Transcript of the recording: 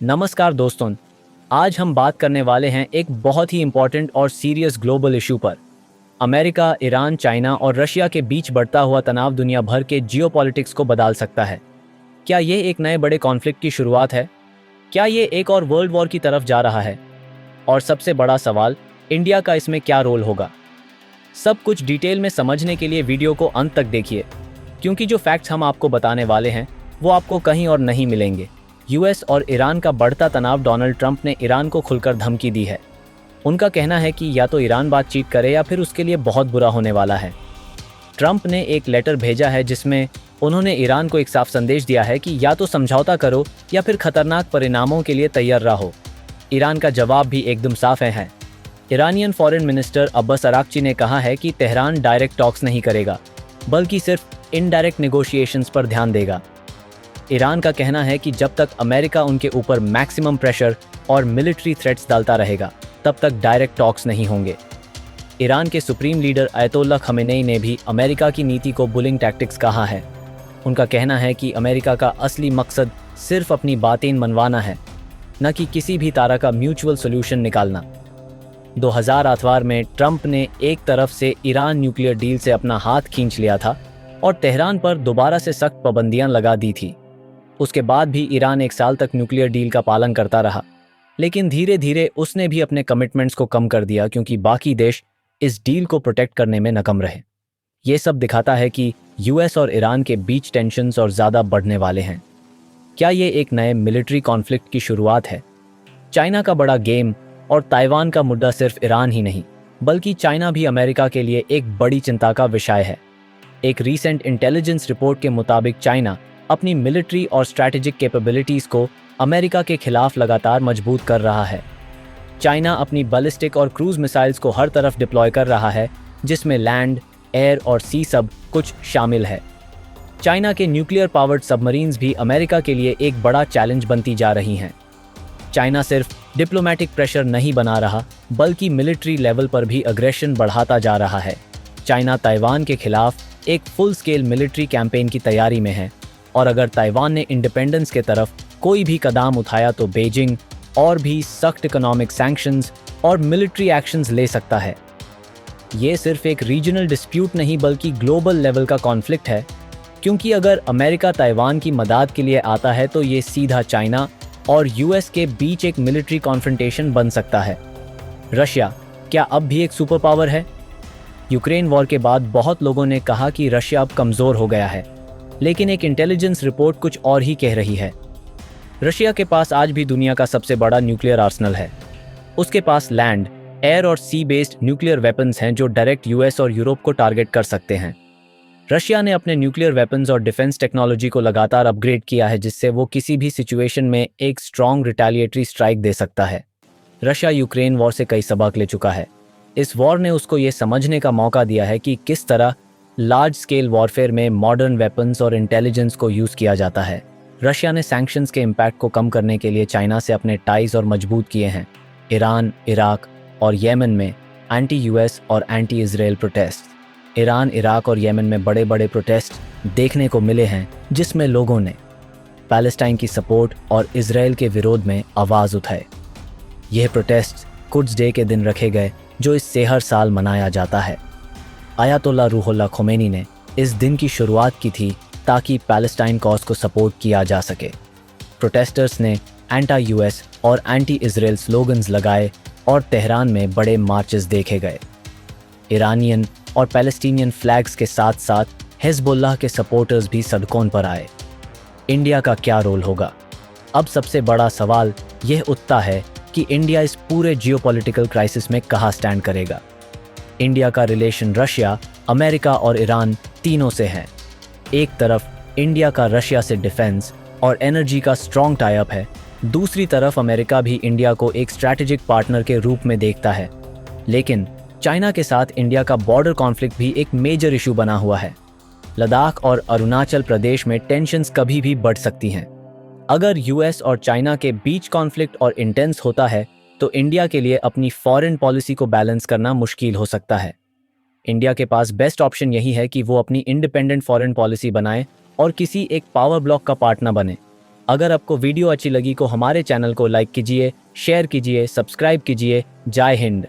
नमस्कार दोस्तों। आज हम बात करने वाले हैं एक बहुत ही इंपॉर्टेंट और सीरियस ग्लोबल इशू पर। अमेरिका, ईरान, चाइना और रशिया के बीच बढ़ता हुआ तनाव दुनिया भर के जियोपॉलिटिक्स को बदल सकता है। क्या ये एक नए बड़े कॉन्फ्लिक्ट की शुरुआत है? क्या ये एक और वर्ल्ड वॉर की तरफ जा रहा है? और सबसे बड़ा सवाल, इंडिया का इसमें क्या रोल होगा? सब कुछ डिटेल में समझने के लिए वीडियो को अंत तक देखिए, क्योंकि जो फैक्ट्स हम आपको बताने वाले हैं वो आपको कहीं और नहीं मिलेंगे। यूएस और ईरान का बढ़ता तनाव। डोनाल्ड ट्रंप ने ईरान को खुलकर धमकी दी है। उनका कहना है कि या तो ईरान बातचीत करे या फिर उसके लिए बहुत बुरा होने वाला है। ट्रंप ने एक लेटर भेजा है जिसमें उन्होंने ईरान को एक साफ संदेश दिया है कि या तो समझौता करो या फिर खतरनाक परिणामों के लिए तैयार रहो। ईरान का जवाब भी एकदम साफ है। Iranian foreign minister Abbas Araghchi ने कहा है कि तेहरान डायरेक्ट टॉक्स नहीं करेगा, बल्कि सिर्फ इनडायरेक्ट नेगोशिएशंस पर ध्यान देगा। ईरान का कहना है कि जब तक अमेरिका उनके ऊपर मैक्सिमम प्रेशर और मिलिट्री थ्रेट्स डालता रहेगा, तब तक डायरेक्ट टॉक्स नहीं होंगे। ईरान के सुप्रीम लीडर अयतोल्ला खमेनेई ने भी अमेरिका की नीति को बुलिंग टैक्टिक्स कहा है। उनका कहना है कि अमेरिका का असली मकसद सिर्फ अपनी बातें मनवाना है, न कि किसी भी तरह का म्यूचुअल सोल्यूशन निकालना। 2008 में ट्रंप ने एक तरफ से ईरान न्यूक्लियर डील से अपना हाथ खींच लिया था और तेहरान पर दोबारा से सख्त पाबंदियां लगा दी थी। उसके बाद भी ईरान 1 साल तक न्यूक्लियर डील का पालन करता रहा, लेकिन धीरे धीरे उसने भी अपने कमिटमेंट्स को कम कर दिया क्योंकि बाकी देश इस डील को प्रोटेक्ट करने में नाकाम रहे। ये सब दिखाता है कि यूएस और ईरान के बीच टेंशन्स और ज़्यादा बढ़ने वाले हैं। क्या ये एक नए मिलिट्री कॉन्फ्लिक्ट की शुरुआत है? चाइना का बड़ा गेम और ताइवान का मुद्दा सिर्फ ईरान ही नहीं, बल्कि चाइना भी अमेरिका के लिए एक बड़ी चिंता का विषय है। एक रीसेंट इंटेलिजेंस रिपोर्ट के मुताबिक चाइना अपनी मिलिट्री और स्ट्रैटेजिक कैपेबिलिटीज़ को अमेरिका के खिलाफ लगातार मजबूत कर रहा है। चाइना अपनी बैलिस्टिक और क्रूज मिसाइल्स को हर तरफ डिप्लॉय कर रहा है, जिसमें लैंड, एयर और सी सब कुछ शामिल है। चाइना के न्यूक्लियर पावर्ड सबमरीन्स भी अमेरिका के लिए एक बड़ा चैलेंज बनती जा रही हैं। चाइना सिर्फ डिप्लोमेटिक प्रेशर नहीं बना रहा, बल्कि मिलिट्री लेवल पर भी अग्रेशन बढ़ाता जा रहा है। चाइना ताइवान के खिलाफ एक फुल स्केल मिलिट्री कैंपेन की तैयारी में है, और अगर ताइवान ने इंडिपेंडेंस के तरफ कोई भी कदम उठाया तो बीजिंग और भी सख्त इकोनॉमिक सैंक्शंस और मिलिट्री एक्शंस ले सकता है। ये सिर्फ एक रीजनल डिस्प्यूट नहीं, बल्कि ग्लोबल लेवल का कॉन्फ्लिक्ट है, क्योंकि अगर अमेरिका ताइवान की मदद के लिए आता है तो ये सीधा चाइना और यूएस के बीच एक मिलिट्री कॉन्फ्रंटेशन बन सकता है। रशिया क्या अब भी एक सुपर पावर है? यूक्रेन वॉर के बाद बहुत लोगों ने कहा कि रशिया अब कमज़ोर हो गया है, लेकिन एक इंटेलिजेंस रिपोर्ट कुछ और ही कह रही है। रशिया के पास आज भी दुनिया का सबसे बड़ा न्यूक्लियर आर्सेनल है। उसके पास लैंड, एयर और सी बेस्ड न्यूक्लियर वेपन्स हैं जो डायरेक्ट यूएस और यूरोप को टारगेट कर सकते हैं। रशिया ने अपने न्यूक्लियर वेपन्स और डिफेंस टेक्नोलॉजी को लगातार अपग्रेड किया है, जिससे वो किसी भी सिचुएशन में एक स्ट्रॉन्ग रिटेलिएटरी स्ट्राइक दे सकता है। रशिया यूक्रेन वॉर से कई सबक ले चुका है। इस वॉर ने उसको ये समझने का मौका दिया है कि किस तरह लार्ज स्केल वॉरफेयर में मॉडर्न वेपन्स और इंटेलिजेंस को यूज़ किया जाता है। रशिया ने सैंक्शंस के इम्पैक्ट को कम करने के लिए चाइना से अपने टाइज और मजबूत किए हैं। ईरान, इराक और येमन में एंटी यूएस और anti Israel protest. Iran, Iraq और येमन में बड़े बड़े प्रोटेस्ट देखने को मिले हैं, जिसमें लोगों ने पैलेस्टाइन की सपोर्ट और इजराइल के विरोध में आवाज़ उठाए। यह प्रोटेस्ट कुड्स डे के दिन रखे गए, जो इससे हर साल मनाया जाता है। आयतोल्ला रूहुल्लाह खोमेनी ने इस दिन की शुरुआत की थी ताकि पैलेस्टाइन कॉज को सपोर्ट किया जा सके। प्रोटेस्टर्स ने एंटी यूएस और एंटी इजराइल स्लोगन्स लगाए और तेहरान में बड़े मार्चेस देखे गए। ईरानियन और पैलेस्टीनियन फ्लैग्स के साथ साथ हिजबुल्लाह के सपोर्टर्स भी सड़कों पर आए। इंडिया का क्या रोल होगा? अब सबसे बड़ा सवाल यह उठता है कि इंडिया इस पूरे जियोपॉलिटिकल क्राइसिस में कहाँ स्टैंड करेगा। इंडिया का रिलेशन रशिया, अमेरिका और ईरान तीनों से है। एक तरफ इंडिया का रशिया से डिफेंस और एनर्जी का स्ट्रॉन्ग टाई अप है, दूसरी तरफ अमेरिका भी इंडिया को एक स्ट्रैटेजिक पार्टनर के रूप में देखता है। लेकिन चाइना के साथ इंडिया का बॉर्डर कॉन्फ्लिक्ट भी एक मेजर इशू बना हुआ है। लद्दाख और अरुणाचल प्रदेश में टेंशन्स कभी भी बढ़ सकती हैं। अगर यूएस और चाइना के बीच कॉन्फ्लिक्ट और इंटेंस होता है तो इंडिया के लिए अपनी फॉरेन पॉलिसी को बैलेंस करना मुश्किल हो सकता है। इंडिया के पास बेस्ट ऑप्शन यही है कि वो अपनी इंडिपेंडेंट फॉरेन पॉलिसी बनाए और किसी एक पावर ब्लॉक का पार्ट न बने। अगर आपको वीडियो अच्छी लगी तो हमारे चैनल को लाइक कीजिए, शेयर कीजिए, सब्सक्राइब कीजिए। जय हिंद।